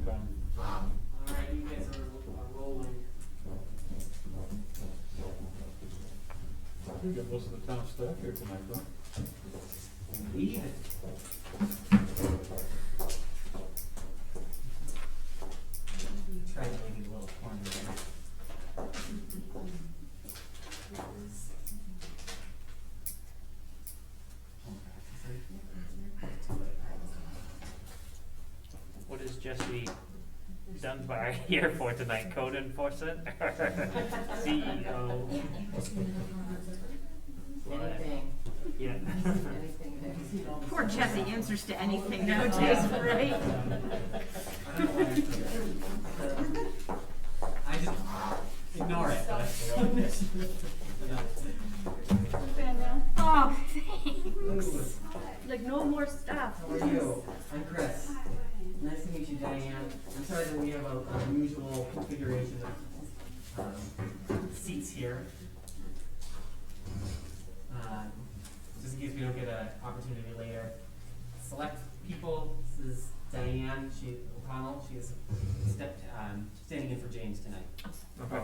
time. Alright, you guys are rolling. We got most of the town staff here tonight, huh? Indeed. Try to make it a little corner there. What is Jesse Dunbar here for tonight? Code enforcement? CEO? Anything. Yeah. Anything. Poor Jesse answers to anything nowadays, right? I just ignore it. Oh, thanks. Like, no more stuff. How are you? I'm Chris. Nice to meet you, Diane. I'm sorry that we have an unusual configuration of seats here. Just in case we don't get an opportunity later. Select people. This is Diane O'Connell. She is standing in for James tonight. Okay.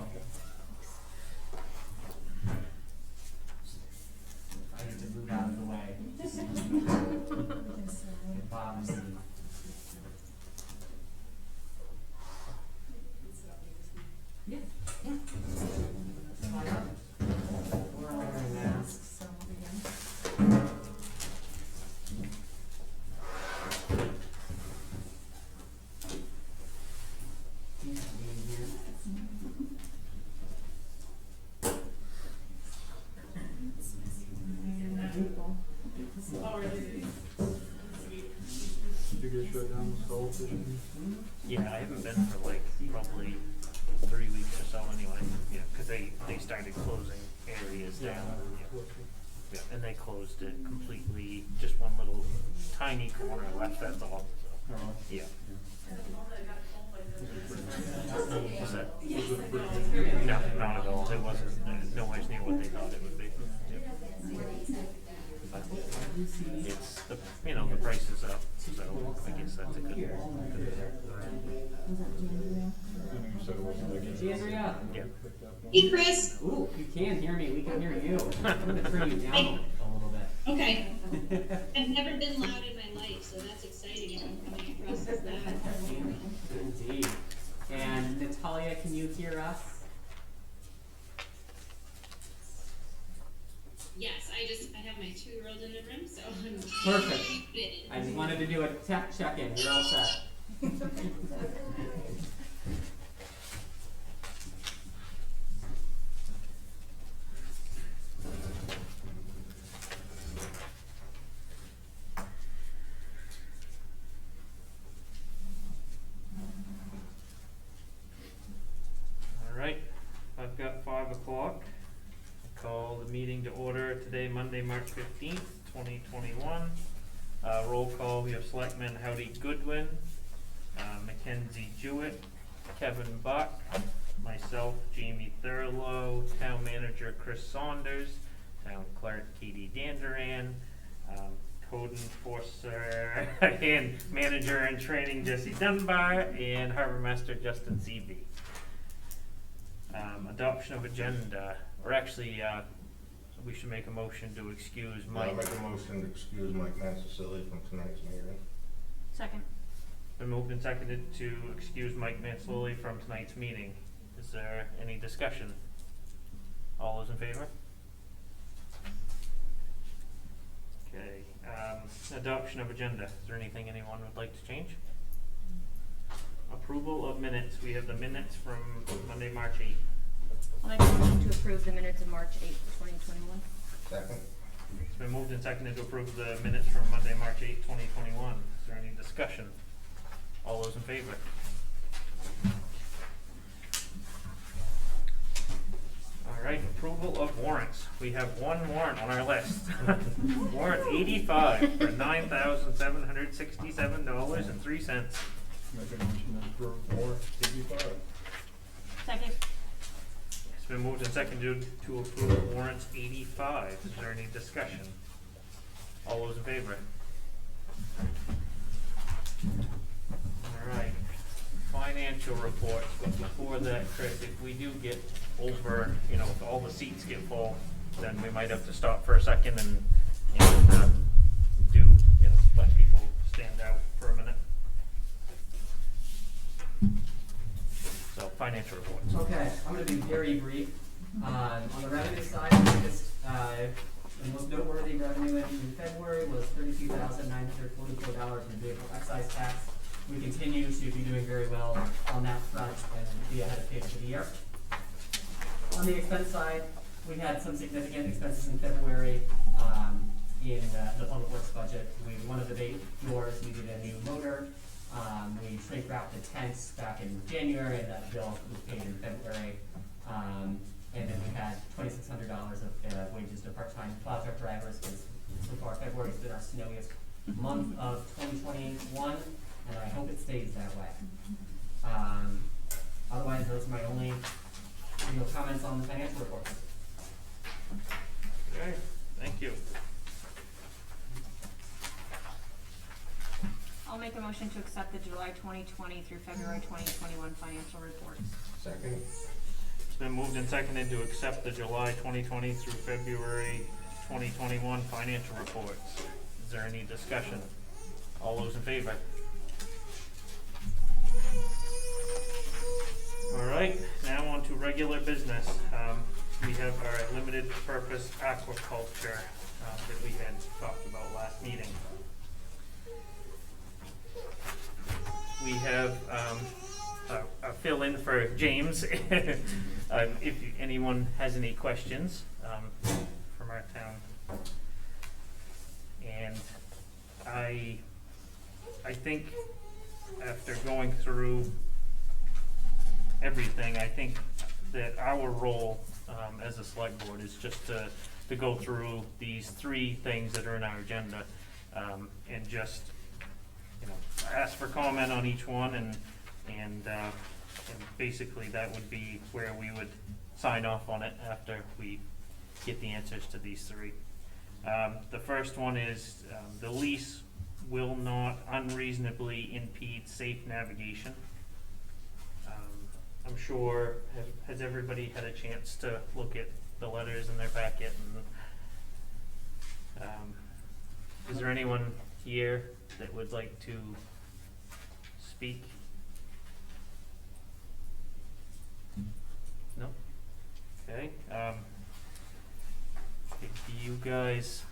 I need to move out of the way. It bothers me. Yeah. Why not? We're all wearing masks. Did you get shut down the skull fishing? Yeah, I haven't been for like probably 3 weeks or so anyway. Yeah, because they started closing areas down. Yeah. Yeah, and they closed it completely, just one little tiny corner left, that's all. So, yeah. Was that? No, not at all. It wasn't nowhere near what they thought it would be. Yeah. But it's the price is up, so I guess that's a good thing. You said it wasn't like. Hey, Andrea. Yeah. Hey, Chris. Ooh, you can hear me. We can hear you. I'm gonna turn you down a little bit. Okay. I've never been loud in my life, so that's exciting if I'm coming across as that. Indeed. And Natalia, can you hear us? Yes, I have my 2-year-old in the room, so I'm Perfect. I just wanted to do a tech check-in. You're all set. All right, I've got 5 o'clock. Call the meeting to order today, Monday, March 15th, 2021. Roll call, we have Selectman Howdy Goodwin, Mackenzie Jewett, Kevin Buck, myself, Jamie Thurlow, Town Manager Chris Saunders, Town Clerk Katie Danduran, Code Enforcer and Manager in Training Jesse Dunbar, and Harbor Master Justin Seavey. Adoption of agenda, or actually, we should make a motion to excuse Mike. I'll make a motion to excuse Mike Mancilli from tonight's meeting. Second. Been moved and seconded to excuse Mike Manslowly from tonight's meeting. Is there any discussion? All those in favor? Okay, adoption of agenda. Is there anything anyone would like to change? Approval of minutes. We have the minutes from Monday, March 8th. I'll make a motion to approve the minutes of March 8th, 2021. Second. It's been moved and seconded to approve the minutes from Monday, March 8th, 2021. Is there any discussion? All those in favor? All right, approval of warrants. We have one warrant on our list. Warrant 85 for $9,767.03. Make a motion to approve warrant 85. Second. It's been moved and seconded to approve warrants 85. Is there any discussion? All those in favor? All right. financial reports, but before that, Chris, if we do get over, if all the seats get full, then we might have to stop for a second and let people stand out for a minute. So, financial reports. Okay, I'm gonna be very brief. On the revenue side, the biggest, the most noteworthy revenue in February was $32,944 in vehicle excise tax. We continue to be doing very well on that front and be ahead of pace for the year. On the expense side, we had some significant expenses in February in the public works budget. One of the bay doors needed a new motor. We shrink wrapped the tents back in January, and that bill was paid in February. And then we had $2,600 of wages to part-time plow truck drivers, because so far February's been our snowiest month of 2021, and I hope it stays that way. Otherwise, those are my only comments on the financial report. Okay, thank you. I'll make a motion to accept the July 2020 through February 2021 financial reports. Second. It's been moved and seconded to accept the July 2020 through February 2021 financial reports. Is there any discussion? All those in favor? All right, now on to regular business. We have our limited purpose aquaculture that we had talked about last meeting. We have a fill-in for James if anyone has any questions from our town. And I think after going through everything, I think that our role as a select board is just to go through these 3 things that are in our agenda and just ask for comment on each one, and basically that would be where we would sign off on it after we get the answers to these 3. The first one is the lease will not unreasonably impede safe navigation. I'm sure, has everybody had a chance to look at the letters in their packet? And is there anyone here that would like to speak? No? Okay. Do you guys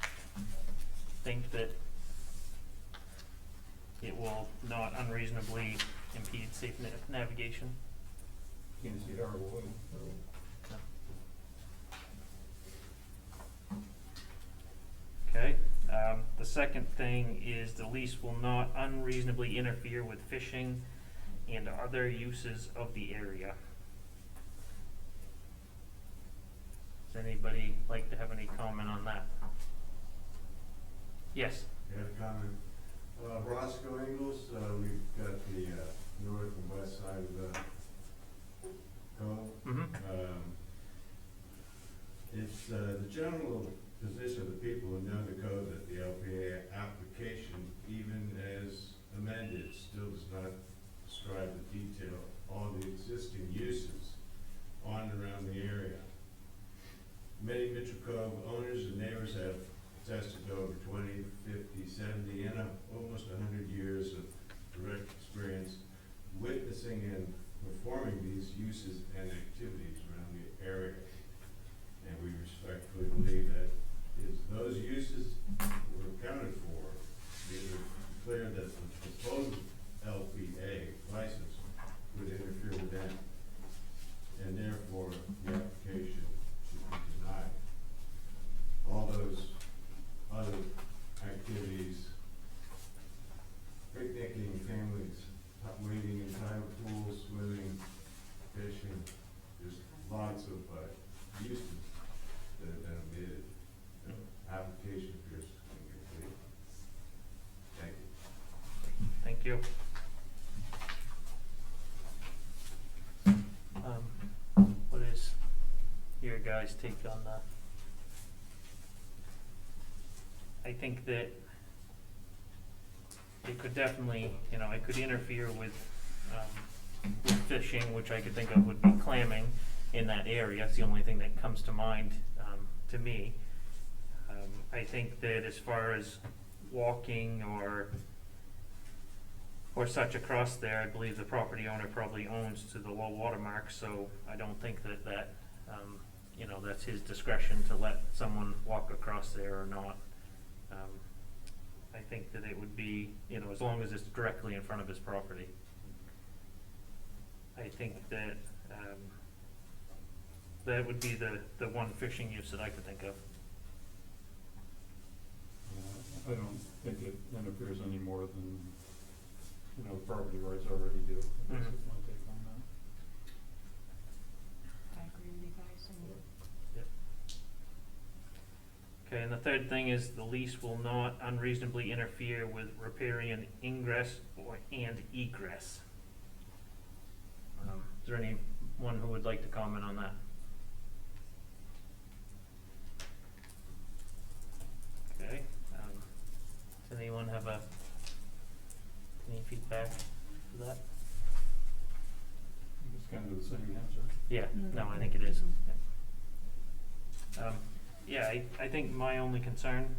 think that it will not unreasonably impede safe navigation? Can't see our wood. Okay. The second thing is the lease will not unreasonably interfere with fishing and other uses of the area. Does anybody like to have any comment on that? Yes. I had a comment. Roscoe Ingles, we've got the north and west side of the cove. Mm-hmm. It's the general position of the people who know the code that the LPA application, even as amended, still does not describe the detail all the existing uses on and around the area. Many Mitchell Cove owners and neighbors have attested to over 20, 50, 70, and almost 100 years of direct experience witnessing and performing these uses and activities around the area. And we respectfully believe that those uses were accounted for. It was clear that the proposed LPA license would interfere with them, and therefore the application should be denied. All those other activities, picnicking, families, wading in tidal pools, swimming, fishing, there's lots of uses that have been omitted. The application appears incomplete. Thank you. Thank you. What is your guys' take on that? I think that it could definitely, it could interfere with with fishing, which I could think of would be clamming in that area. It's the only thing that comes to mind, to me. I think that as far as walking or such across there, I believe the property owner probably owns to the low water mark, so I don't think that, you know, that's his discretion to let someone walk across there or not. I think that it would be, you know, as long as it's directly in front of his property. I think that, that would be the one fishing use that I could think of. I don't think it interferes any more than, you know, the property rights already do. I guess is my take on that. I agree with you guys. Okay, and the third thing is the lease will not unreasonably interfere with riparian ingress and egress. Is there anyone who would like to comment on that? Okay, does anyone have any feedback to that? I think it's kind of the same answer. Yeah, no, I think it is. Yeah, I think my only concern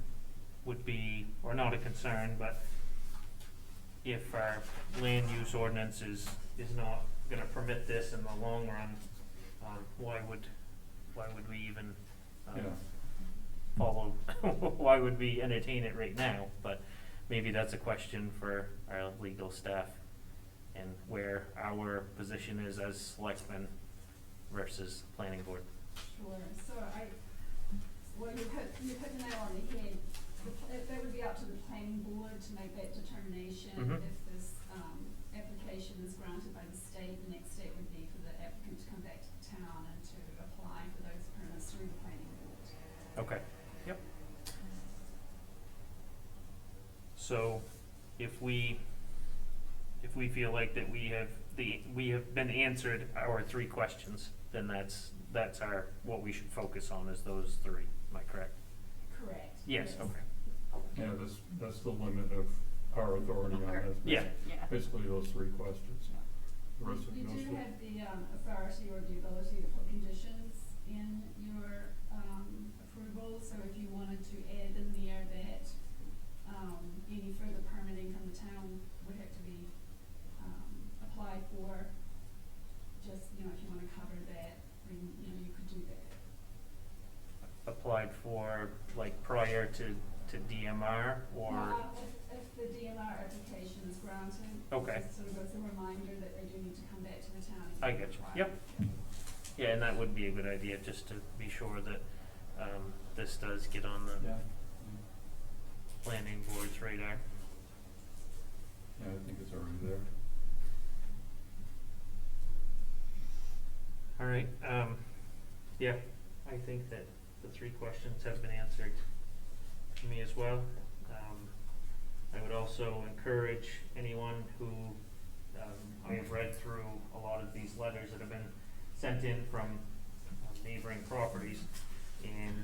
would be, or not a concern, but if our land use ordinance is not gonna permit this in the long run, why would we even, Yeah. follow, why would we entertain it right now? But maybe that's a question for our legal staff and where our position is as selectmen versus planning board. Sure, so well, you hit the nail on the head. That would be up to the planning board to make that determination. Mhm. If this, application is granted by the state, the next step would be for the applicant to come back to the town and to apply for those permits through the planning board. Okay, yep. So, if we feel like that we have been answered our three questions, then that's our, what we should focus on is those three, am I correct? Correct. Yes, okay. Yeah, that's the limit of our authority on this. Yeah. Yeah. Basically those three questions. The rest of You those do three- have the, authority or the ability to put conditions in your, approval, so if you wanted to add in there that, any further permitting from the town would have to be, applied for, just, you know, if you wanna cover that, then, you know, you could do that. Applied for, like, prior to DMR, or? If the DMR application is granted. Okay. Sort of as a reminder that they do need to come back to the town. and I get get it you, right. yep. Yeah, and that would be a good idea, just to be sure that, this does get on the Yeah, planning board's radar. yeah, I think it's already there. All right, yeah, I think that the three questions have been answered to me as well. I would also encourage anyone who, I have read through a lot of these letters that have been sent in from neighboring properties, and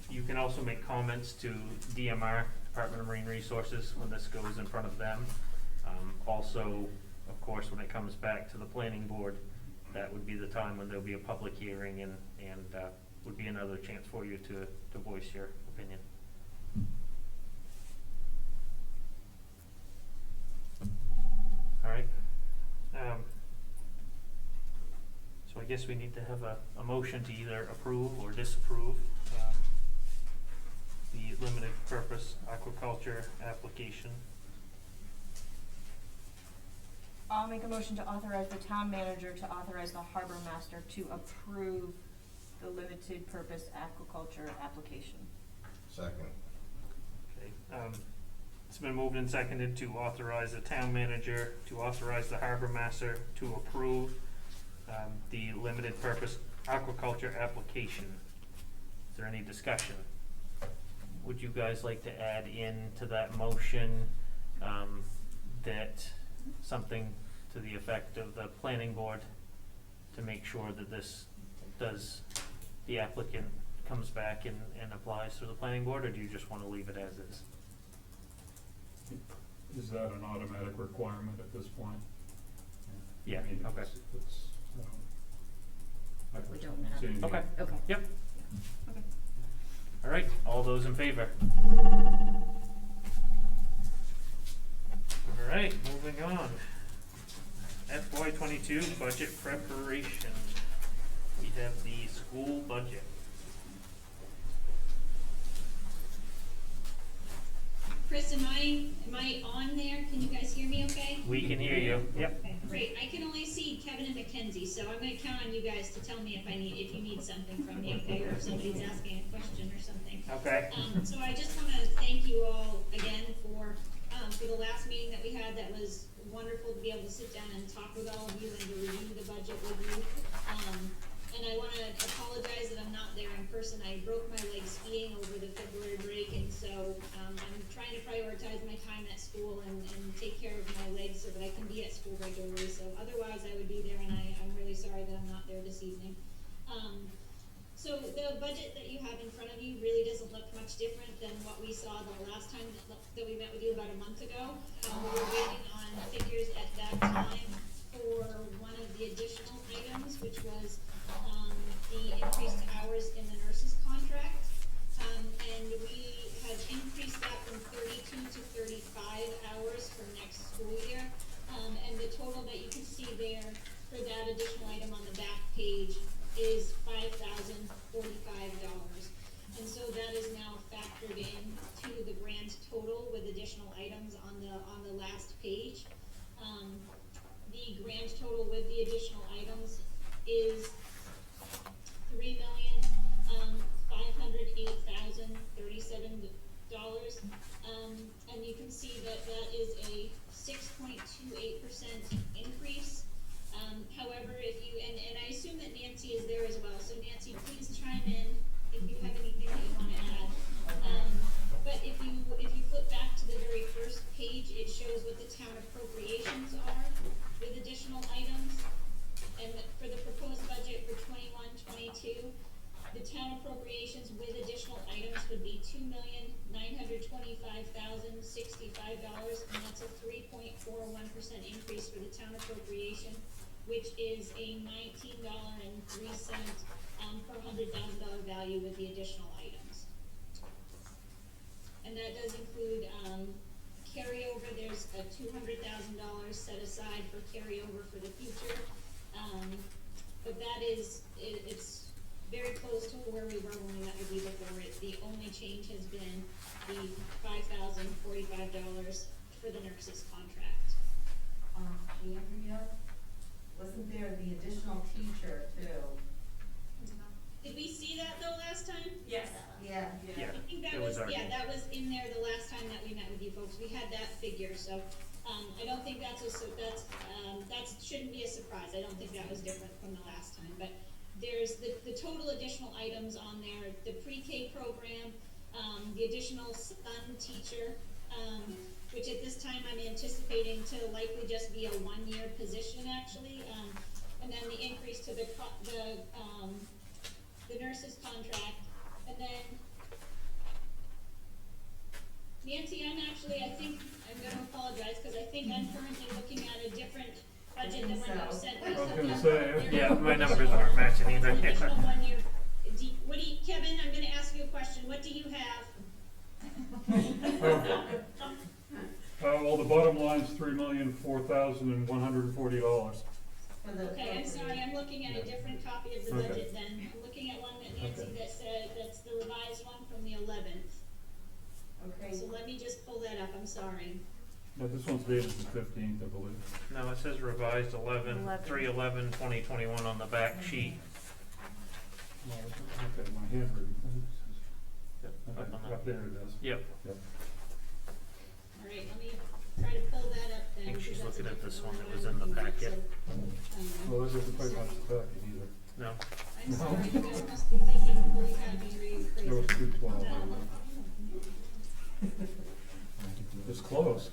you can also make comments to DMR, Department of Marine Resources, when this goes in front of them. Also, of course, when it comes back to the planning board, that would be the time when there'll be a public hearing and would be another chance for you to voice your opinion. All right. So I guess we need to have a motion to either approve or disapprove the limited purpose aquaculture application. I'll make a motion to authorize the town manager to authorize the harbor master to approve the limited purpose aquaculture application. Second. Okay, it's been moved and seconded to authorize the town manager, to authorize the harbor master to approve the limited purpose aquaculture application. Is there any discussion? Would you guys like to add in to that motion, that something to the effect of the planning board to make sure that this does, the applicant comes back and applies to the planning board, or do you just wanna leave it as is? Is that an automatic requirement at this point? Yeah, I mean, okay. it's, I We personally don't have- see any- Okay, Okay. yep. Okay. All right, all those in favor? All right, moving on. FY 22 budget preparation. We have the school budget. Chris, am I on there? Can you guys hear me okay? We can hear you. Yep. Okay, great. I can only see Kevin and Mackenzie, so I'm gonna count on you guys to tell me if you need something from me, okay? Or if somebody's asking a question or something. Okay. So I just wanna thank you all again for the last meeting that we had. That was wonderful to be able to sit down and talk with all of you and to review the budget with you. And I wanna apologize that I'm not there in person. I broke my leg skiing over the February break, and so, I'm trying to prioritize my time at school and take care of my legs so that I can be at school regularly. So otherwise I would be there, and I'm really sorry that I'm not there this evening. So the budget that you have in front of you really doesn't look much different than what we saw the last time that we met with you about a month ago. We were waiting on figures at that time for one of the additional items, which was the increased hours in the nurses' contract. And we have increased that from 32 to 35 hours for next school year. And the total that you can see there for that additional item on the back page is $5,045. And so that is now factored in to the grand total with additional items on the last page. The grand total with the additional items is $3,508,037. And you can see that is a 6.28% increase. However, if you, and I assume that Nancy is there as well, so Nancy, please chime in if you have anything that you wanna add. But if you flip back to the very first page, it shows what the town appropriations are with additional items. And for the proposed budget for 21-22, the town appropriations with additional items would be $2,925,065, and that's a 3.41% increase for the town appropriation, which is a $19.03 per $100,000 value with the additional items. And that does include carryover. There's a $200,000 set aside for carryover for the future. But that is, it's very close to where we were when we met with you before. The only change has been the $5,045 for the nurses' contract. Andrea, wasn't there the additional teacher too? Did we see that though last time? Yes. Yeah. Yeah. I think that It was was, our- that was in there the last time that we met with you folks. We had that figure, so, I don't think that shouldn't be a surprise. I don't think that was different from the last time, but there's the total additional items on there, the pre-K program, the additional SUN teacher, which at this time I'm anticipating to likely just be a one-year position actually, and then the increase to the nurses' contract, and then Nancy, I'm gonna apologize, cause I think I'm currently looking at a different budget than what you sent me. I was gonna say, Yeah, my numbers aren't matching either. Additional 1 year, Kevin, I'm gonna ask you a question, what do you have? well, the bottom line's $3,004,140. For the Okay, I'm sorry, I'm looking at a different copy of the Okay. budget then, I'm looking at one that Nancy Okay. that said, that's the revised one from the 11th. Okay, So let me just pull that up, I'm sorry. Yeah, this one's dated the 15th, I believe. No, it says revised 3/11/2021 on the back sheet. Okay, my handwriting. Yep, up on Okay, the- up there it is. Yep. Alright, let me try to pull that up then. I think she's because that's looking a at this different one that than was I in the looking at, packet. so, Well, this isn't quite much to packet either. No. I'm sorry, you guys must be thinking, holy cow, he's really It crazy. was 212. It's close.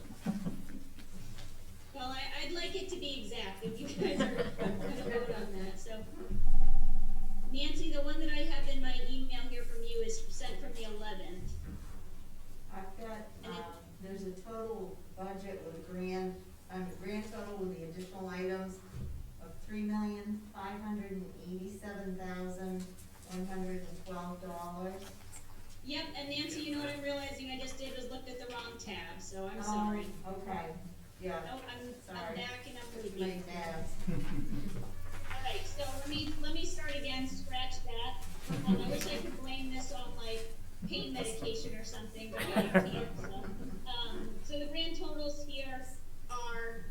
Well, I'd like it to be exact, if you guys are gonna vote on that, so. Nancy, the one that I have in my email here from you is sent from the 11th. I've got, there's a total budget with grand total with the additional items sorry. Okay, yeah. Oh, I'm Sorry. back and I'm with My you. bad. Alright, so let me start again, scratch that. I wish I could blame this on like pain medication or something, but I can't, so the grand totals here are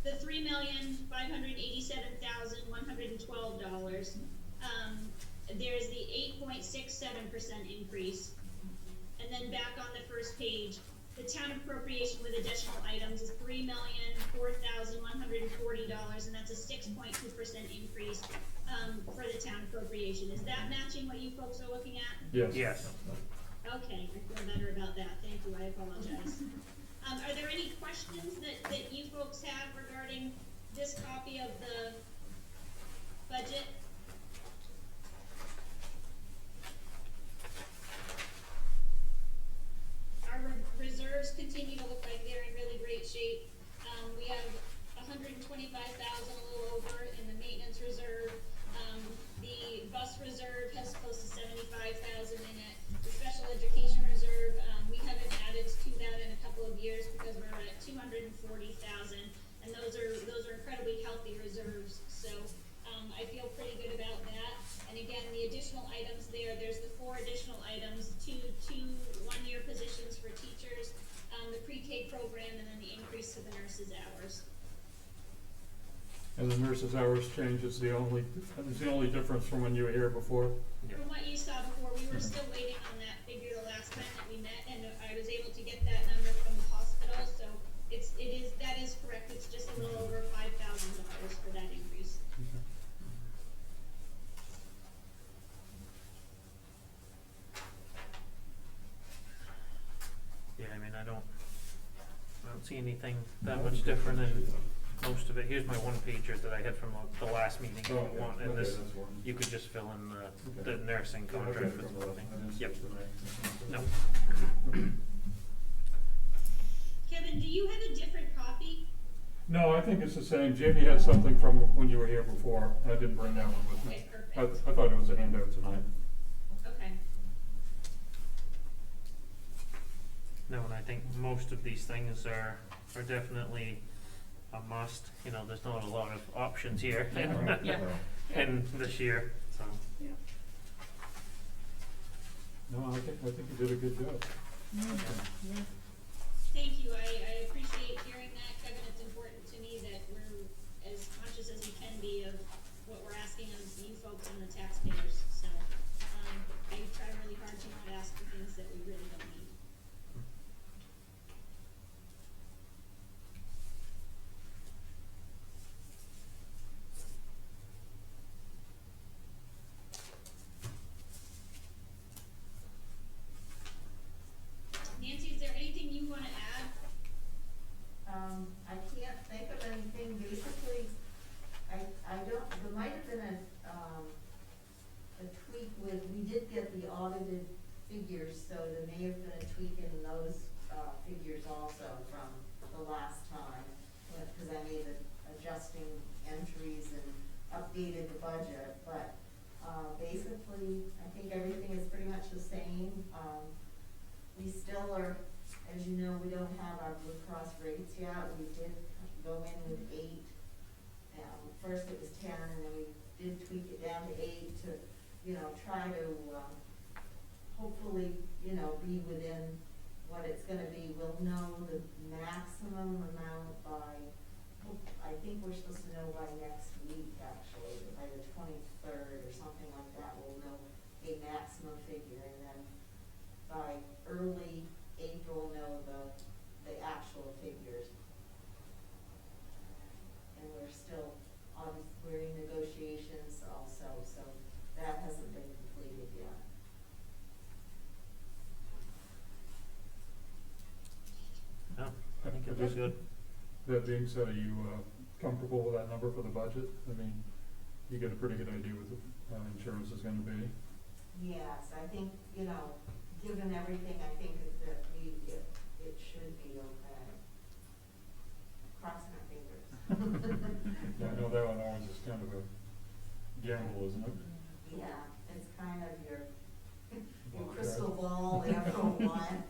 the $3,587,112. There's the 8.67% increase. And then back on the first page, the town appropriation with additional items is $3,004,140, and that's a 6.2% increase, for the town appropriation. Is that matching what you folks are looking at? Yes. Yes. Okay, I feel better about that, thank you, I apologize. Are there any questions that you folks have regarding this copy of the budget? Our reserves continue to look like they're in really great shape. We have 125,000, a little over, in the maintenance reserve. The bus reserve has close to 75,000 in it. The special education reserve, we haven't added to that in a couple of years because we're at 240,000, and those are incredibly healthy reserves. So I feel pretty good about that. And again, the additional items there's the 4 additional items, two 1-year positions for teachers, the pre-K program, and then the increase to the nurses' hours. And the nurses' hours change is the only difference from when you were here before? From what you saw before, we were still waiting on that figure the last time that we met, and I was able to get that number from the hospital, so that is correct, it's just a little over $5,000 for that increase. Yeah, I mean, I don't see anything that much different in most of it. Here's my one pager that I had from the last meeting. Oh, okay. And Okay, this, that's one. you could just fill in the Okay. nursing Yeah, okay, contract with from the the- building. I didn't see Yep. it today. No. Kevin, do you have a different copy? No, I think it's the same. Jamie had something from when you were here before. I didn't bring that one with me. Okay, I perfect, thought it was a handout tonight. okay. No, and I think most of these things are definitely a must. You know, there's not a lot of options here Yeah. in this year, so. No, I think you did a good job. Thank you, I appreciate hearing that, Kevin, it's important to me that we're as conscious as we can be of what we're asking of you folks and the taxpayers, so, I try really hard to not ask for things that we really don't need. Nancy, is there anything you wanna add? I can't think of anything, basically, I don't, there might have been a tweak with, we did get the audited figures, so there may have been a tweak in those, figures also from the last time, because I made adjusting entries and updated the budget, but, basically, I think everything is pretty much the same. We still are, as you know, we don't have our Blue Cross rates yet. We did go in with 8. First it was 10, and then we did tweak it down to 8 to, try to, hopefully, be within what it's gonna be. We'll know the maximum amount by, I think we're supposed to know by next week, actually, by the 23rd or something like that. We'll know a maximum figure, and then by early April know the actual figures. And we're still, we're in negotiations also, so that hasn't been completed yet. No, I think it was good. That being said, are you comfortable with that number for the budget? I mean, you get a pretty good idea what the insurance is gonna be. Yes, I think, given everything, I think that it should be okay. Crossing our fingers. Yeah, I know that one always is kind of a gamble, isn't it? Yeah, it's kind of your crystal ball after a while.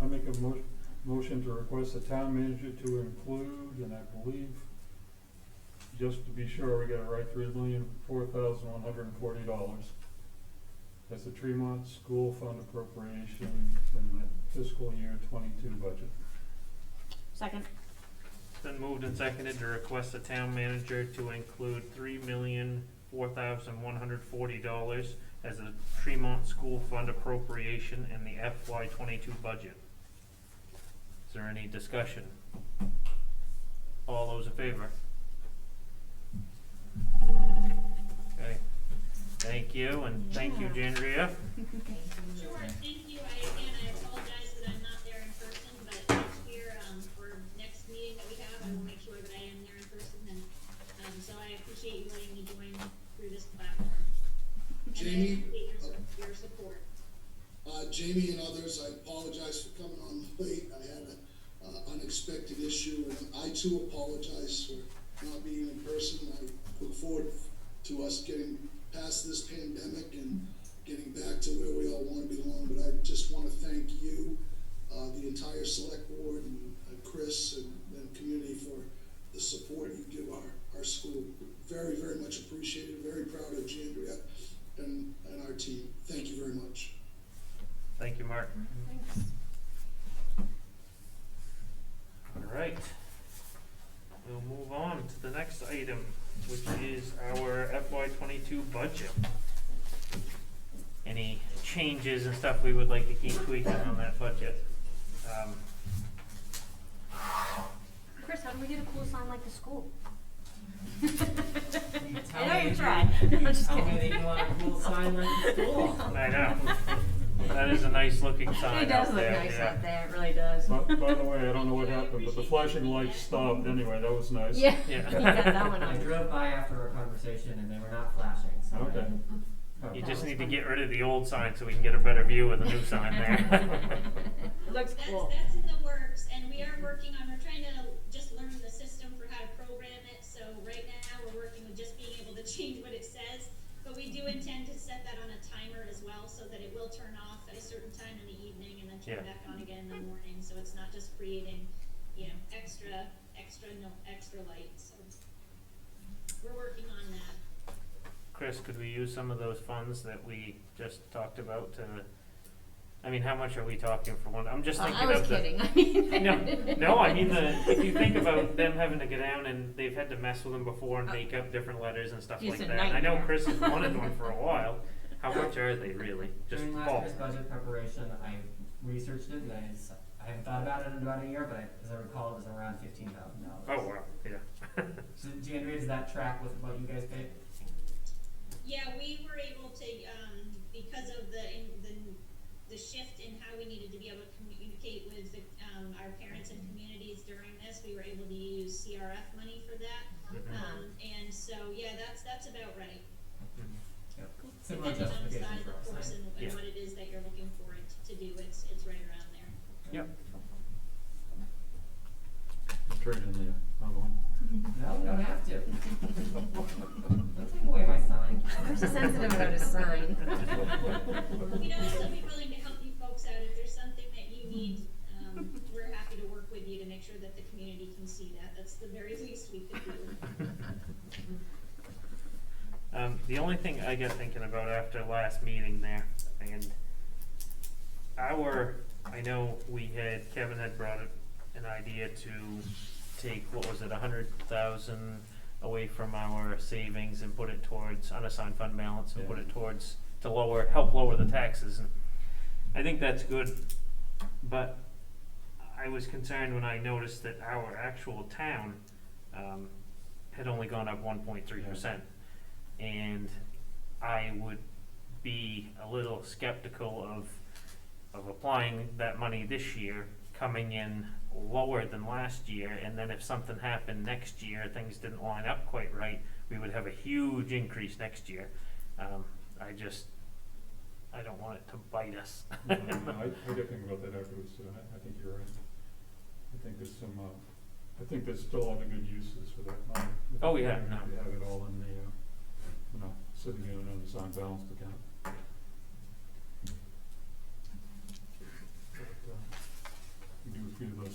I make a motion to request the town manager to include, and I believe, just to be sure we got it right, $3,004,140 as the Tremont School Fund appropriation in the fiscal year 22 budget. Second. It's been moved and seconded to request the town manager to include $3,004,140 as a Tremont School Fund appropriation in the FY 22 budget. Is there any discussion? All those in favor? Okay, thank you, and thank you, Jandria. Sure, thank you. I apologize that I'm not there in person, but next year, for next meeting that we have, I will make sure that I am there in person, and, so I appreciate you letting me join through this platform. And Jamie? I appreciate your support. Jamie and others, I apologize for coming on late. I had an unexpected issue, and I too apologize for not being in person. I look forward to us getting past this pandemic and getting back to where we all want to belong. But I just want to thank you, the entire select board, and Chris and community for the support you give our school. Very, very much appreciated. Very proud of Jandria and our team. Thank you very much. Thank you, Mark. Thanks. All right. We'll move on to the next item, which is our FY 22 budget. Any changes and stuff we would like to keep tweaking on that budget? Chris, how do we get a cool sign like the school? Tell I know me you that tried. I'm just Tell me kidding. that you want a cool sign like the school. I know. That is a nice looking sign It does out look there, nice yeah. out there, it really does. By the way, I don't know what happened, but the flashing lights stopped anyway. That was nice. Yeah, Yeah. you got that one I on. drove by after our conversation and they were not flashing, so. Okay. You just need to get rid of the old sign so we can get a better view of the new sign there. It looks cool. That's in the works, and we are working on, we're trying to just learn the system for how to program it, so right now we're working with just being able to change what it says, but we do intend to set that on a timer as well, so that it will turn off at a certain time in the evening and then turn Yeah. back on again in the morning, so it's not just creating, extra light, so we're working on that. Chris, could we use some of those funds that we just talked about to, I mean, how much are we talking for one? I'm just thinking I was of the. kidding, I mean. No, I mean, if you think about them having to go down and they've had to mess with them before and make up different letters and stuff It's like a that. I know nightmare. Chris has wanted one for a while. How much are they really? Just During last bulk? year's budget preparation, I researched it and I haven't thought about it in about a year, but as I recall, it was around $15,000. Oh, wow, yeah. So, Jandria, does that track with what you guys paid? Yeah, we were able to, because of the shift in how we needed to be able to communicate with our parents and communities during this, we were able to use CRF money for that. And so, yeah, that's about right. Yep. Similar Depending on the justification size, for of us, course, right? and Yeah. what it is that you're looking for it to do, it's right around there. Yep. Trade in the other one. No, we don't have to. Don't take away my sign. I'm so sensitive about his sign. We'll still be willing to help you folks out. If there's something that you need, we're happy to work with you to make sure that the community can see that. That's the very least we could do. The only thing I got thinking about after last meeting there, and I know Kevin had brought an idea to take, what was it, 100,000 away from our savings and put it towards unassigned fund balance and put it towards, to help lower the taxes. And I think that's good, but I was concerned when I noticed that our actual town, had only gone up 1.3%. And I would be a little skeptical of applying that money this year, coming in lower than last year, and then if something happened next year, things didn't line up quite right, we would have a huge increase next year. I don't want it to bite us. No, I did think about that afterwards, so I think you're right. I think there's still other good uses for that money. Oh, yeah, no. You have it all in the, sitting in an unassigned balanced account. But,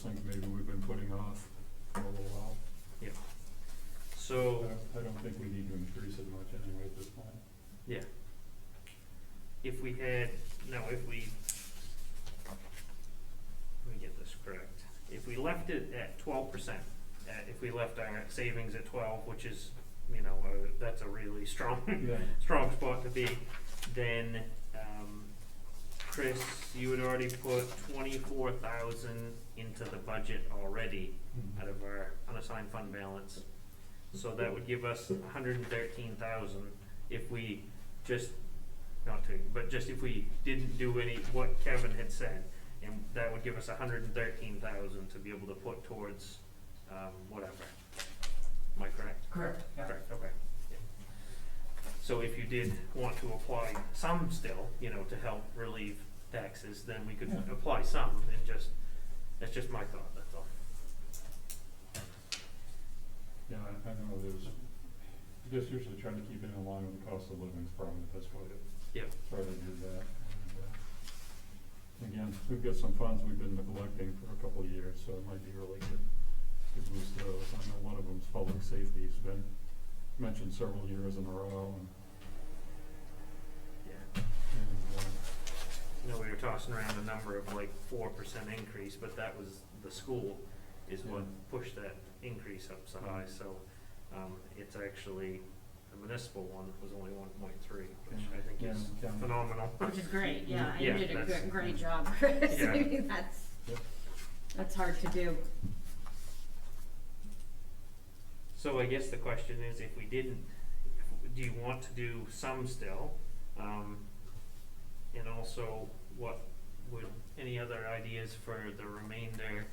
just think maybe we've been putting off for a little while. So, I don't think we need to increase it much anyway at this point. yeah. If we had, no, if we, let me get this correct. If we left it at 12%, if we left our savings at 12, which is, you know, that's a really strong, Yeah. strong spot to be, then, Chris, you had already put 24,000 into the budget already out of our unassigned fund balance. So that would give us 113,000 if we just, not to, but just if we didn't do any, what Kevin had said. And that would give us 113,000 to be able to put towards, whatever. Am I correct? Correct, yeah. Correct, okay. Yeah. So if you did want to apply some still, you know, to help relieve taxes, then we could Yeah. apply some and just, that's just my thought, that's all. Yeah, I know there's, just usually trying to keep it in line with the cost of living is probably the best way to Yeah. try to do that. And, again, we've got some funds we've been neglecting for a couple of years, so it might be really good to boost those. I know one of them's public safety, it's been mentioned several years in a row, and, Yeah. You know, we were tossing around a number of like 4% increase, but that was the school is what pushed that increase up so high, so, it's actually, the municipal one was only 1.3, which I think is Yeah. phenomenal. Which is great, yeah, Yeah, you did a that's- great job, Chris. Yeah. I mean, that's hard to do. So I guess the question is, if we didn't, do you want to do some still? And also, what would, any other ideas for the remainder?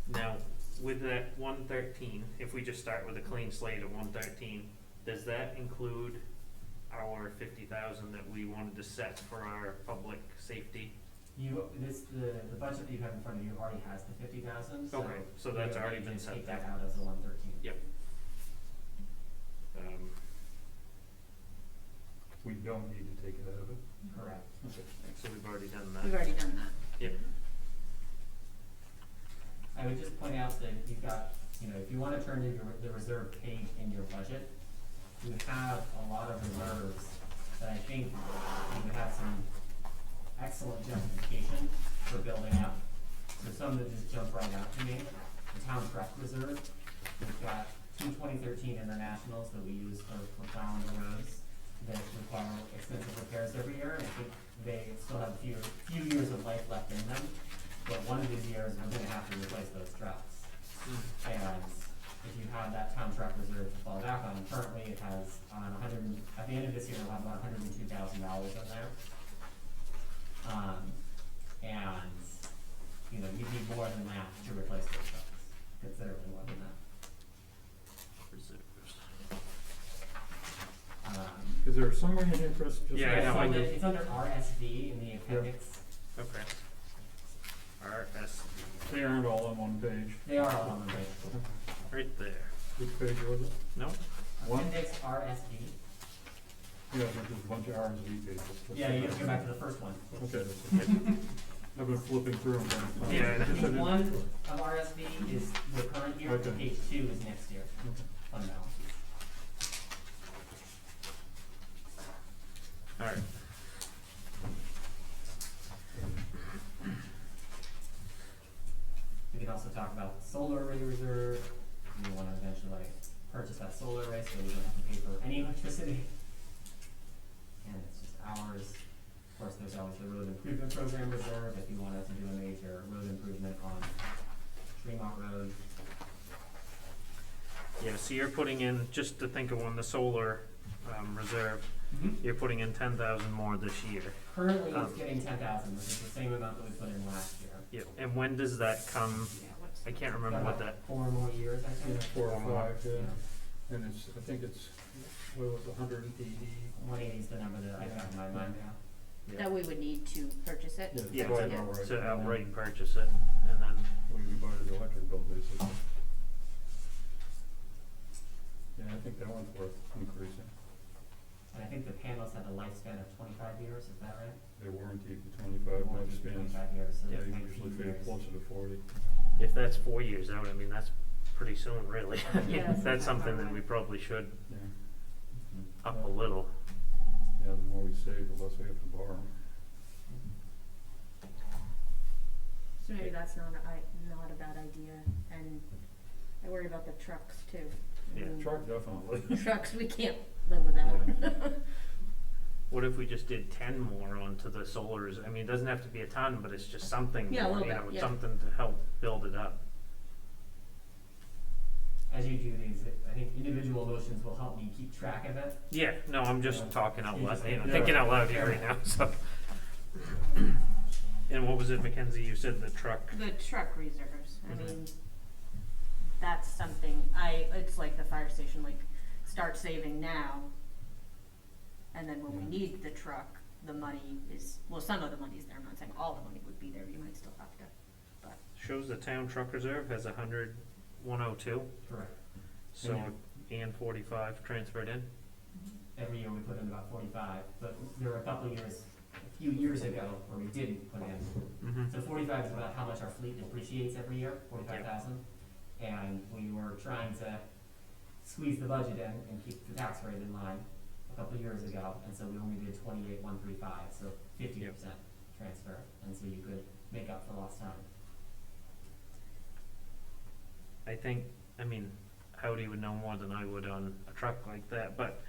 Now, with that 113, if we just start with a clean slate of 113, does that include our 50,000 that we wanted to set for our public safety? You, the budget that you have in front of you already has the 50,000, so. Okay, so that's you already need been to set take there. that out as the 113. Yep. we don't need to take it out of it. Correct. Okay. So we've already done We've that. already done that. Yep. I would just point out that you've got, you know, if you wanna turn to the reserve page in your budget, you have a lot of reserves that I think you would have some excellent justification for building up. So some that just jump right out to me, the town truck reserve, we've got two 2013 internationals that we use for plowing the roads that require extensive repairs every year, and I think they still have a few years of life left in them. But one of these years, we're gonna have to replace those trucks. And if you have that town truck reserve to fall back on, currently it has on at the end of this year, it'll have about $102,000 in there. And, you know, you need more than that to replace those trucks, considerably more than that. Reserves. Is there summary in interest? Just Yeah, I know, I summary? did. It's under RSV in the appendix. Okay. RS, They aren't all on one page. They are all on the page. right there. Which page was it? No? One? Appendix RSV. Yeah, there's a bunch of RSV pages. Yeah, you have to go back to the first one. Okay, that's okay. I've been flipping through them. but- Yeah, Just Page a minute. 1 of RSV is the current year, Okay. page 2 is next year, Okay. fund balance. Alright. We can also talk about solar array reserve, we wanna eventually purchase that solar array so we don't have to pay for any electricity. And it's just ours. Of course, there's always the road improvement program reserve, if you wanted to do a major road improvement on Tremont Road. Yeah, so you're putting in, just to think of on the solar, reserve, you're putting in 10,000 more this year. Currently, it's Um, getting 10,000, which is the same amount that we put in last year. Yep, and when does that come? I can't remember what that, 4 more years, I think. 4 or Four. 5, yeah. And it's, I think it's, what was it, 180? 180 is the number that I have in my mind now. yeah, That we would need to purchase it. Yeah, to buy it yeah. outright. to outright purchase it, and then, We can buy the electric bill, basically. Yeah, I think that one's worth increasing. And I think the panels have a lifespan of 25 years, is that right? Their warranty for 25 Warranty for lifespans. 25 years, so Yeah, that's you 19 usually pay years. closer to 40. if that's 4 years out, I mean, that's pretty soon, really. Yeah, that's That's not something far that we away. probably should Yeah, up a little. yeah, the more we save, the less we have to borrow. So maybe that's not a bad idea, and I worry about the trucks too. I Yeah. mean, Truck, definitely. Trucks, we can't live without. What if we just did 10 more onto the solars? I mean, it doesn't have to be a ton, but it's just something, Yeah, a more, little you bit, know, yeah. something to help build it up. As you do these, I think individual motions will help me keep track of it. Yeah, no, I'm just Yeah. talking out loud, you know, Yeah. thinking out loud here right now, so. And what was it, Mackenzie, you said the truck? The truck reserves, I Mhm. mean, that's something, it's like the fire station, like, start saving now, and then when we need the truck, the money is, well, some of the money's there, I'm not saying all the money would be there, you might still have to, but. Shows the town truck reserve has 102, Correct. so, Mhm. and 45 transferred in. Every year we put in about 45, but there were a couple of years, a few years ago, where we didn't put in. Mm-hmm. So 45 is about how much our fleet depreciates every year, 45,000. And we were trying to squeeze the budget in and keep the tax rate in line a couple of years ago, and so we only did 28,135, so 50% transfer, and so you could make up for lost time. I think, I mean, Howdy would know more than I would on a truck like that, but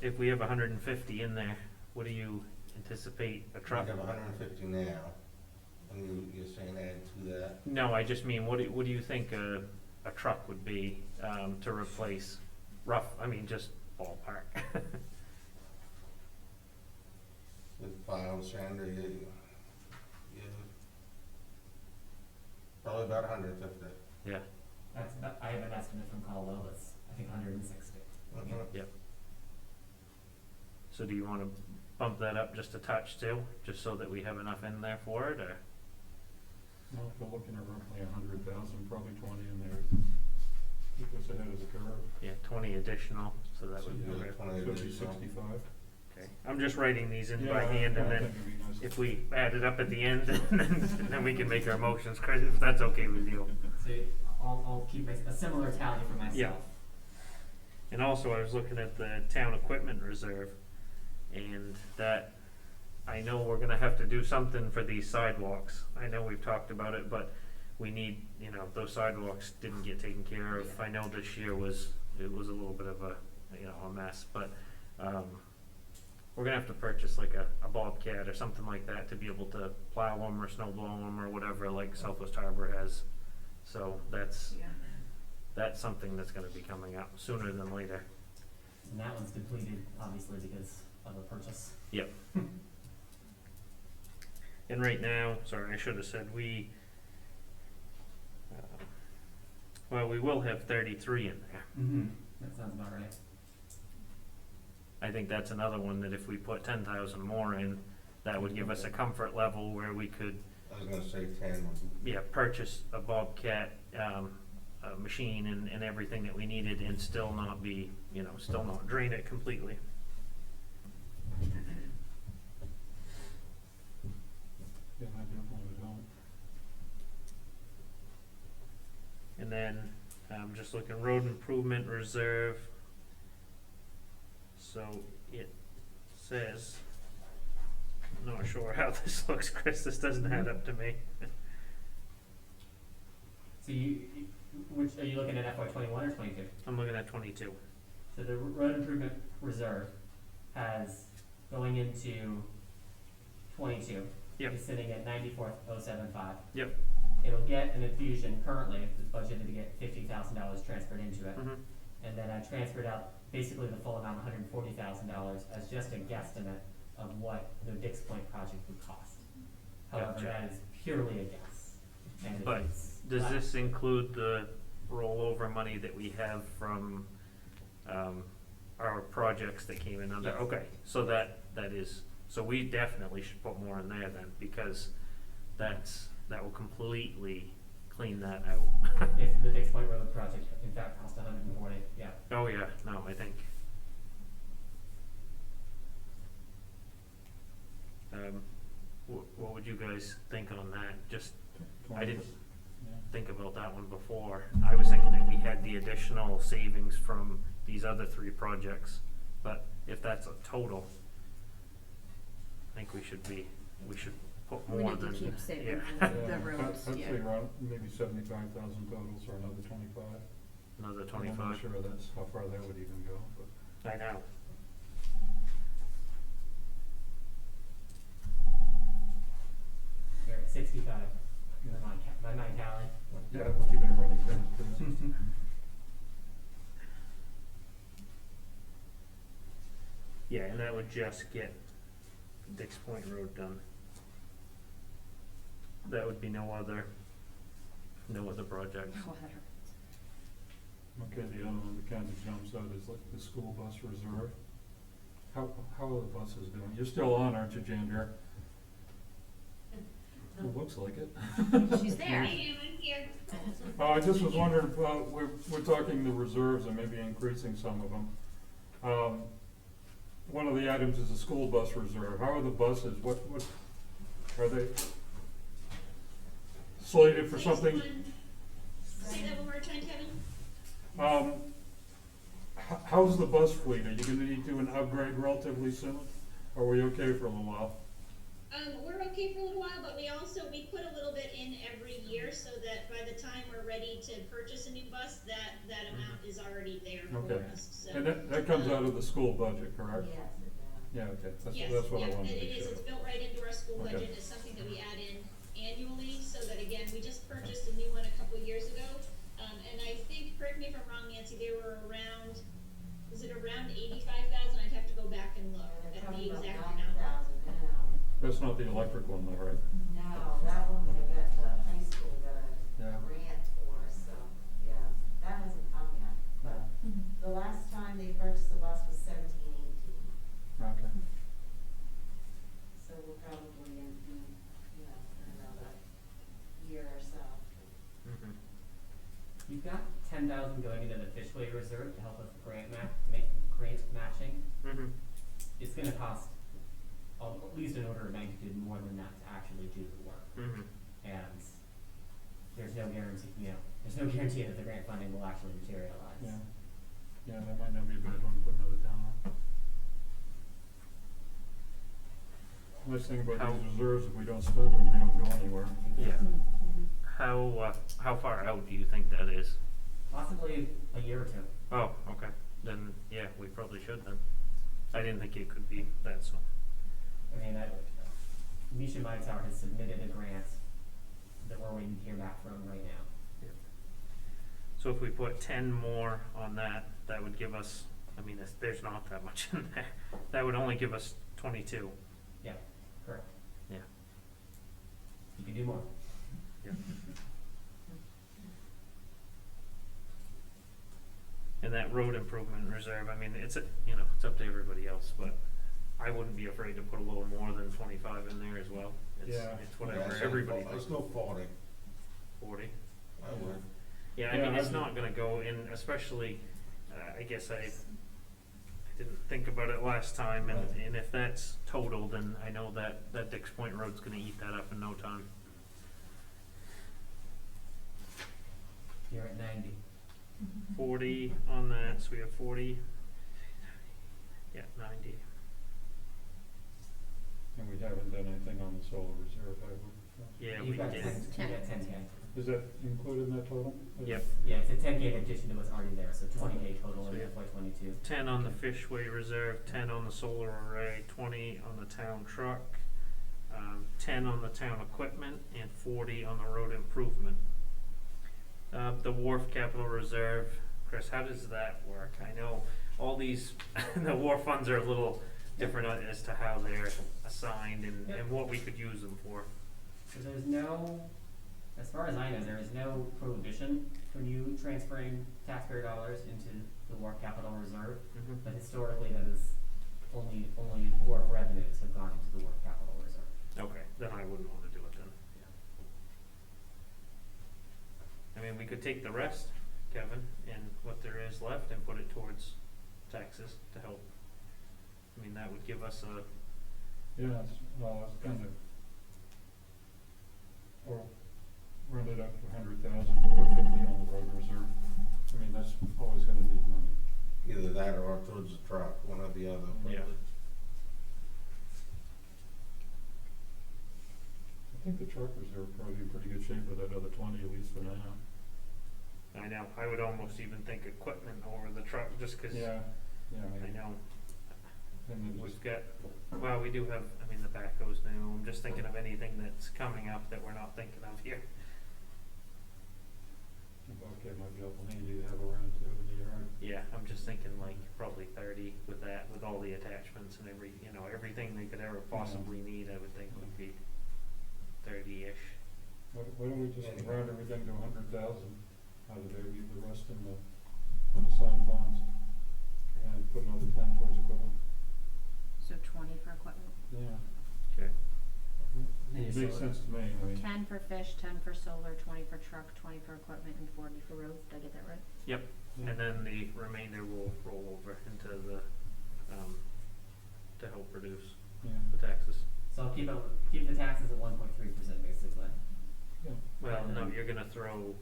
if we have 150 in there, what do you anticipate a We truck? have 150 now, and you're saying add to that? No, I just mean, what do you think a truck would be, to replace rough, I mean, just ballpark? With plow and sander, you probably about 150. Yeah, I have an estimate from Caldwell that's, I think, 160. Mhm. so do you wanna bump that up just a touch too, just so that we have enough in there for it, or? Well, if we're looking at roughly 100,000, probably 20 in there. Keep us ahead of the curve. Yeah, 20 additional, so that So, would be yeah, great. 20 so it'd be additional. 65. Okay, I'm just writing these in Yeah, by hand, and I then think it'd be nice. if we add it up at the end, then we can make our motions, Chris, if that's okay with you. So I'll keep a similar tally for myself. Yeah. And also, I was looking at the town equipment reserve, and that, I know we're gonna have to do something for these sidewalks. I know we've talked about it, but we need, you know, those sidewalks didn't get taken care of. Yeah. I know this year it was a little bit of a, you know, a mess, but, we're gonna have to purchase like a Bobcat or something like that to be able to plow them or snow blow them or whatever, like Southwest Harbor has. So that's something that's gonna be coming up sooner than later. And that one's completed, obviously, because of a purchase. Yep. And right now, sorry, I should have said we will have 33 in there. Mm-hmm. That sounds about right. I think that's another one that if we put 10,000 more in, that would give us a comfort level where we could, I was gonna say 10. purchase a Bobcat, a machine and everything that we needed and still not be, you know, still not drain it completely. Yeah, that definitely would help. And then, just looking road improvement reserve. So it says, I'm not sure how this looks, Chris, this doesn't add up to me. So which, are you looking at FY 21 or 22? I'm looking at 22. So the road improvement reserve has, going into 22, Yep. is sitting at 94,075. Yep. It'll get an infusion currently, it's budgeted to get $50,000 transferred into it. Mm-hmm. And then I transferred out basically the full amount, $140,000, as just a guesstimate of what the Dix Point project would cost. However, Gotcha. that is purely a guess. And if But it's does less- this include the rollover money that we have from, our projects that came in under? Yes. Okay, so that is, so we definitely should put more in there then, because that will completely clean that out. If the Dix Point Road project in fact cost 140, yeah. Oh, yeah, no, I think. What would you guys think on that? Just, I didn't, think about that one before. I was thinking that we had the additional savings from these other 3 projects, but if that's a total, I think we should put We more need to than, keep saving yeah, for the roads, I'd yeah. say around maybe 75,000 total, so another 25. another I'm not 25. sure that's how far that would even go, but. I know. We're at 65. My mind tally. Yeah, we're keeping it running fast too. Yeah, and that would just get Dix Point Road done. That would be no other projects. Oh, that hurts. Okay, the other one that kind of jumps out is like the school bus reserve. How are the buses doing? You're still on, aren't you, Ginger? It looks like it. She's there. I am, I'm here. I just was wondering, we're talking the reserves and maybe increasing some of them. One of the items is the school bus reserve. How are the buses? What are they slated for something? Say that one more time, Kevin. How's the bus fleet? Are you gonna need to do an upgrade relatively soon? Or are we okay for a little while? We're okay for a little while, but we put a little bit in every year so that by the time we're ready to purchase a new bus, that amount is already there Okay. for us, so. And that comes out of the school budget, correct? Yes, it does. Yeah, okay, Yes, that's what I yeah, wanted to it be is, sure. it's built right into our school Okay. budget, it's something that we add in annually, so that again, we just purchased a new one a couple years ago. And I think, correct me if I'm wrong, Nancy, they were around, was it around 85,000? I'd have to go back and look They're at talking the about exact 9,000 amount. now. That's not the electric one though, right? No, that one they got, the high school got a Yeah. grant for, so, yeah, that hasn't come yet. But the last time they purchased the bus was 17, 18, Okay. so we're probably in another year or so. Mm-hmm. You've got 10,000 going into the Fishway Reserve to help with grant grant matching. Mm-hmm. It's gonna cost at least an order of magnitude more than that to actually do the work. Mm-hmm. And there's no guarantee that the grant funding will actually materialize. Yeah, that might not be a bad one to put another town on. Nice thing about these reserves, if we don't spend them, they don't go anywhere. Yeah. How far out do you think that is? Possibly a year or two. Oh, okay. Then, yeah, we probably should then. I didn't think it could be that soon. I mean, Misha Meitzauer has submitted a grant that we're waiting to hear back from right now. So if we put 10 more on that, that would give us, I mean, there's not that much in there. That would only give us 22. Yeah, correct. Yeah. You can do more. Yeah. And that road improvement reserve, I mean, it's up to everybody else, but I wouldn't be afraid to put a little more than 25 in there as well. It's whatever everybody Let's thinks. go 40. 40. I would. Yeah, I Yeah, mean, it's I'd- not gonna go in, especially, I guess I didn't think about it last time, and if that's total, then I know that Dix Point Road's gonna eat that up in no time. You're at 90. 40 on that, so we have 40. Yeah, 90. And we haven't done anything on the solar reserve, have we? Yeah, You've we got did. 10, you've got 10K. Is that included in that total? Yep. Yeah, it's a 10K in addition to what's already there, so 20K total So in yeah. FY22. 10 on the Fishway Reserve, 10 on the solar array, 20 on the town truck, 10 on the town equipment, and 40 on the road improvement. The wharf capital reserve, Chris, how does that work? I know all these, the wharf funds are a little different as to how they're assigned and what we could use them for. So there's no, as far as I know, there is no prohibition from you transferring taxpayer dollars into the wharf capital reserve, but historically that is only wharf revenues have gone into the wharf capital reserve. Okay, then I wouldn't wanna do it then. I mean, we could take the rest, Kevin, and what there is left and put it towards taxes to help. I mean, that would give us a, Yeah, it's kind of, or run it up to 100,000 towards the truck, one or the other. Yeah. I think the truck reserve probably in pretty good shape with that other 20, at least for now. I know, I would almost even think equipment over the truck, just cause Yeah, I know and then we've just, got, well, we do have, I mean, the backhoe's new, I'm just thinking of anything that's coming up that we're not thinking of here. the Bobcat might be helpful handy to have around too in the yard. Yeah, I'm just thinking like probably 30 with that, with all the attachments and everything they could ever possibly need, I would think would be 30-ish. Why don't we just round everything to 100,000 out of there, leave the rest in the unassigned funds, and put another 10 towards equipment? So 20 for equipment, Yeah. Okay. And your Makes solar. sense to me, I mean, 10 for fish, 10 for solar, 20 for truck, 20 for equipment, and 40 for road. Did I get that right? Yep, yeah. and then the remainder will roll over into the, to help reduce Yeah. the taxes. So I'll keep the taxes at 1.3% basically. Yeah. Well, And no, then- you're gonna throw,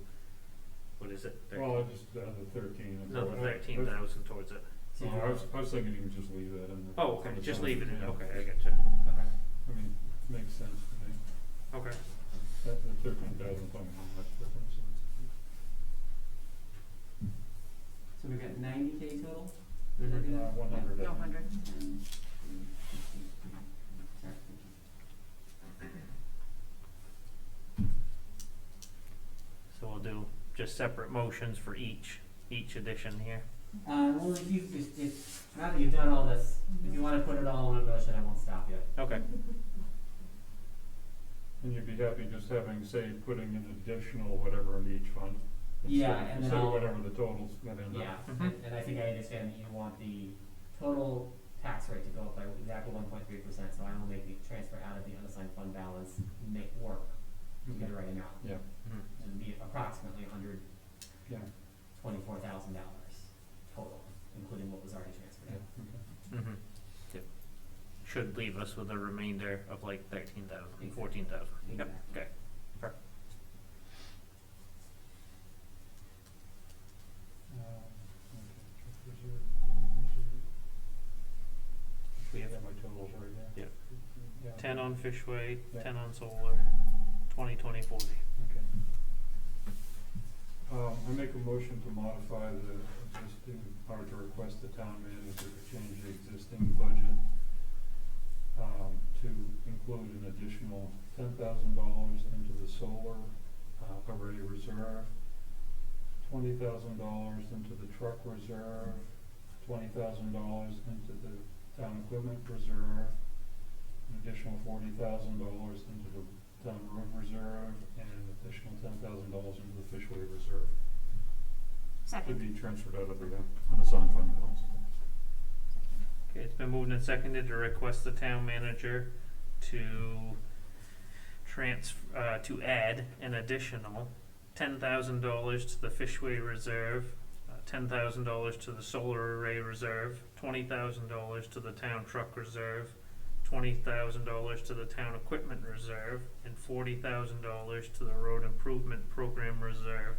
what is it, Well, I just, the 13. and no, so the 13,000 towards it. So No, you- I was thinking you can just leave that in the. Oh, okay, on the just side, leave it in, yeah. okay, I get you. Okay. I mean, makes sense to me. Okay. That, the 13,000 don't make much difference. So we've got 90K total? Mhm. 100. I No, think. 100. Sorry. So we'll do just separate motions for each addition here. Well, if now that you've done all this, if you wanna put it all in a motion, I won't stop you. Okay. And you'd be happy just having, say, putting an additional whatever in each fund? Yeah, and then Instead of I'll- whatever the totals that end up. Yeah, Mhm. and I think I understand that you want the total tax rate to go up by exactly 1.3%, so I will make the transfer out of the unassigned fund balance, make work to get the right amount. Yeah, Mhm. It'll be approximately yeah, $124,000 total, including what was already transferred yeah, out. okay. Mhm. Yep. Should leave us with a remainder of like 13,000, Exactly. 14,000. Yep, Exactly. okay. Perfect. We I have got my totals right there. Yep. Yeah. 10 on Fishway, Yeah. 10 on solar, 20, 20, 40. Okay. I make a motion to modify the existing, or to request the town manager to change the existing budget, to include an additional $10,000 into the solar, array reserve, $20,000 into the truck reserve, $20,000 into the town equipment reserve, an additional $40,000 into the town road reserve, and an additional $10,000 into the Fishway reserve, to Second. be transferred out of the unassigned fund balance. Okay, it's been moved and seconded to request the town manager to to add an additional $10,000 to the Fishway reserve, $10,000 to the solar array reserve, $20,000 to the town truck reserve, $20,000 to the town equipment reserve, and $40,000 to the road improvement program reserve,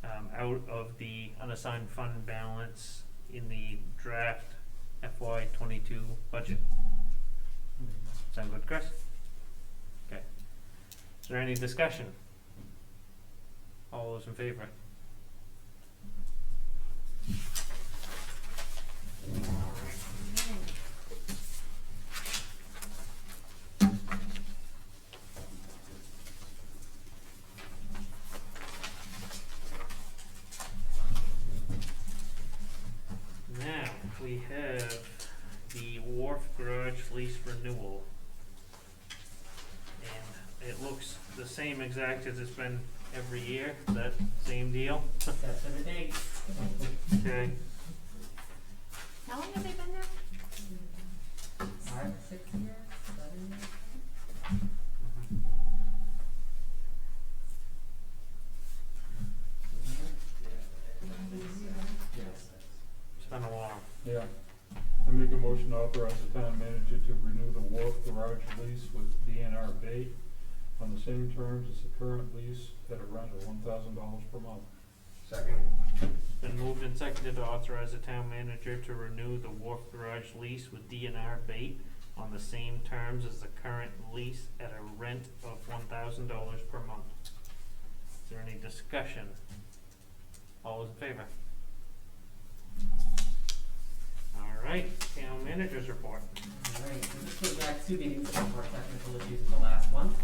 out of the unassigned fund balance in the draft FY22 budget. Sound good, Chris? Okay. Is there any discussion? All those in favor? Now, we have the Wharf Garage lease renewal. And it looks the same exact as it's been every year, that same deal? Except for the date. Okay. How long have they been there? 5, 6 years, 7 years? Yes. It's been a while. Yeah. I make a motion to authorize the town manager to renew the Wharf Garage lease with DNR Bait on the same terms as the current lease at a rent of $1,000 per month. Second? Been moved and seconded to authorize the town manager to renew the wharf garage lease with DNR Bait on the same terms as the current lease at a rent of $1,000 per month. Is there any discussion? All those in favor? Alright, town manager's report. Alright, so this goes back 2 meetings of our technical issues with the last one.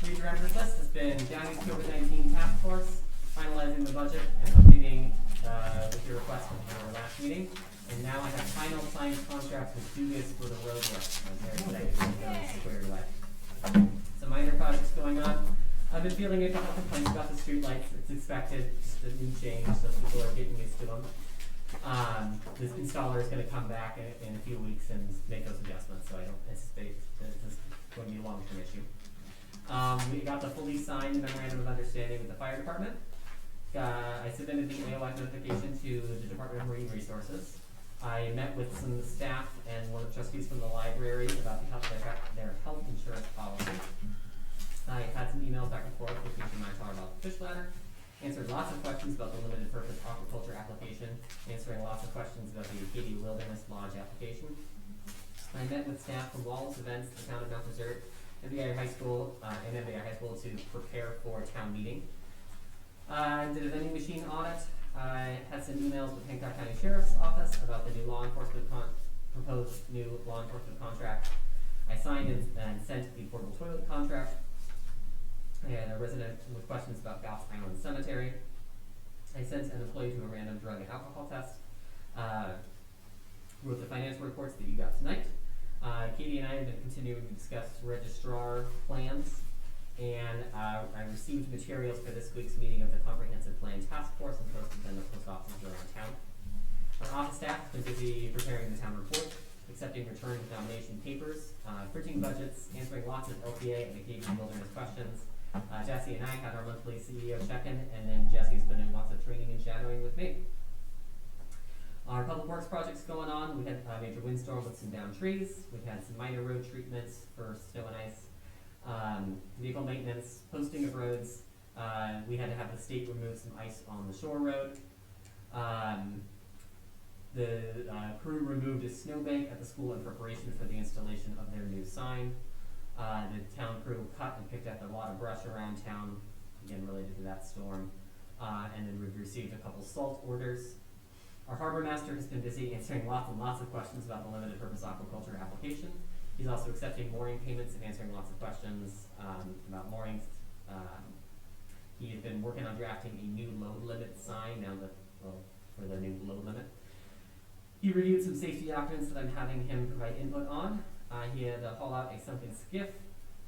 Major emphasis has been Downey's COVID-19 task force, finalizing the budget and updating with your request from your last meeting. And now I have final signed contracts with Dugas for the road work. I'm very excited to get those squared away. Some minor projects going on. I've been fielding a couple complaints about the streetlights. It's expected, just a new change, so people are getting used to them. This installer is going to come back in a few weeks and make those adjustments, so I don't anticipate that this is going to be a long-term issue. We got the fully signed memorandum of understanding with the fire department. I submitted the AOI notification to the Department of Marine Resources. I met with some staff and one of the trustees from the library about their health insurance policy. I had some emails back and forth with Keisha and I talking about the fish ladder, answered lots of questions about the limited purpose aquaculture application, answering lots of questions about the Acadia Wilderness Lodge application. I met with staff from Wallace Events, the town of Mount Desert, MBI High School, and MBI High School to prepare for town meeting. I did a vending machine audit. I had some emails with Hancock County Sheriff's Office about the new proposed new law enforcement contract. I signed and sent the portable toilet contract. I had a resident with questions about Goss Island Cemetery. I sent an employee to a random drug and alcohol test. Wrote the financial reports that you got tonight. Katie and I have been continuing to discuss registrar plans, and I received materials for this week's meeting of the Comprehensive Plan Task Force and posted them in the post offices around town. Our office staff has been busy preparing the town report, accepting return nomination papers, printing budgets, answering lots of LPA and Acadia Wilderness questions. Jesse and I had our monthly CEO check-in, and then Jesse's been doing lots of training and shadowing with me. Our public works projects going on. We had a major windstorm with some downed trees. We've had some minor road treatments for snow and ice. Vehicle maintenance, posting of roads. We had to have the state remove some ice on the shore road. The crew removed a snowbank at the school in preparation for the installation of their new sign. The town crew cut and picked up a lot of brush around town, again related to that storm. And then we've received a couple salt orders. Our harbor master has been busy answering lots and lots of questions about the limited purpose aquaculture application. He's also accepting mooring payments and answering lots of questions about moorings. He has been working on drafting a new load limit sign for the new load limit. He reviewed some safety documents that I'm having him provide input on. He had to haul out a sunken skiff,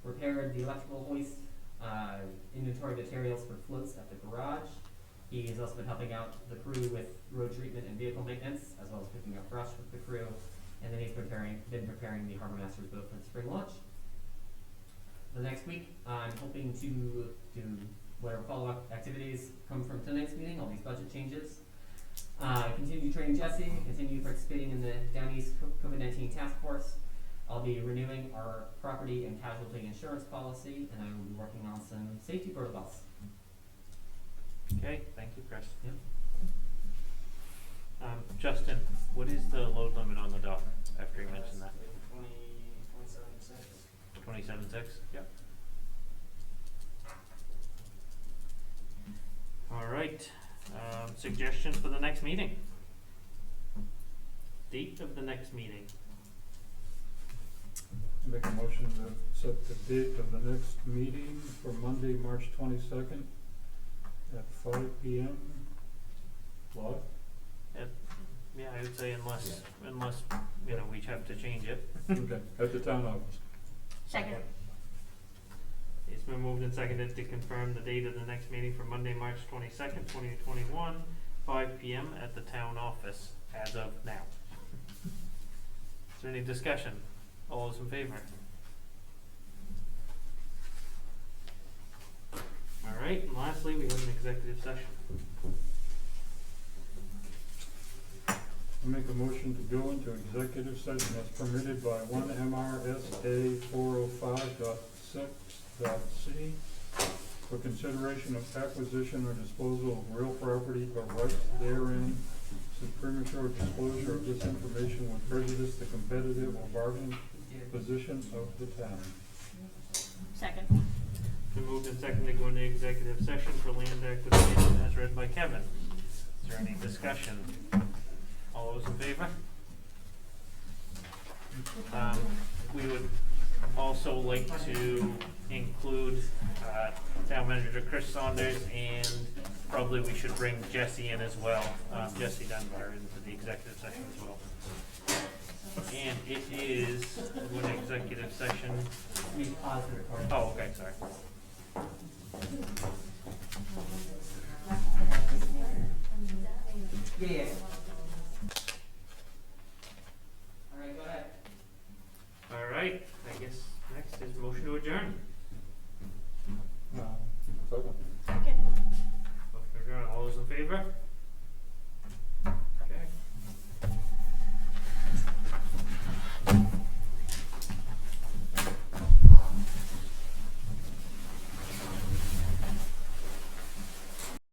repaired the electrical hoist, inventory materials for floats at the garage. He has also been helping out the crew with road treatment and vehicle maintenance, as well as picking up brush with the crew. And then he's been preparing the harbor master's boat for the spring launch. The next week, I'm hoping to do whatever follow-up activities come from tonight's meeting, all these budget changes. Continue training Jesse, continue participating in the Down East COVID-19 task force. I'll be renewing our property and casualty insurance policy, and I will be working on some safety protocols. Okay, thank you, Chris. Yep. Justin, what is the load limit on the dock after you mentioned that? 27.6? Yep. Alright, suggestions for the next meeting? Date of the next meeting? Make a motion to set the date of the next meeting for Monday, March 22nd at 5 p.m. Live? Yeah, I would say unless you know, we have to change it. Okay, at the town office. Second. It's been moved and seconded to confirm the date of the next meeting for Monday, March 22nd, 2021, 5 p.m. at the town office as of now. Is there any discussion? All those in favor? Alright, and lastly, we have an executive session. I make a motion to go into executive session as permitted by 1 MRSA 405.6.c for consideration of acquisition or disposal of real property or rights therein, should premature disclosure of this information would prejudice the competitive or bargaining position of the town. Second. We moved and seconded to go into executive session for land acquisition as read by Kevin. Is there any discussion? All those in favor? We would also like to include, town manager Chris Saunders, and probably we should bring Jesse in as well, Jesse Dunbar into the executive session as well. And it is, we're in executive session. We pause the recording. Oh, okay, sorry. Yeah, yeah.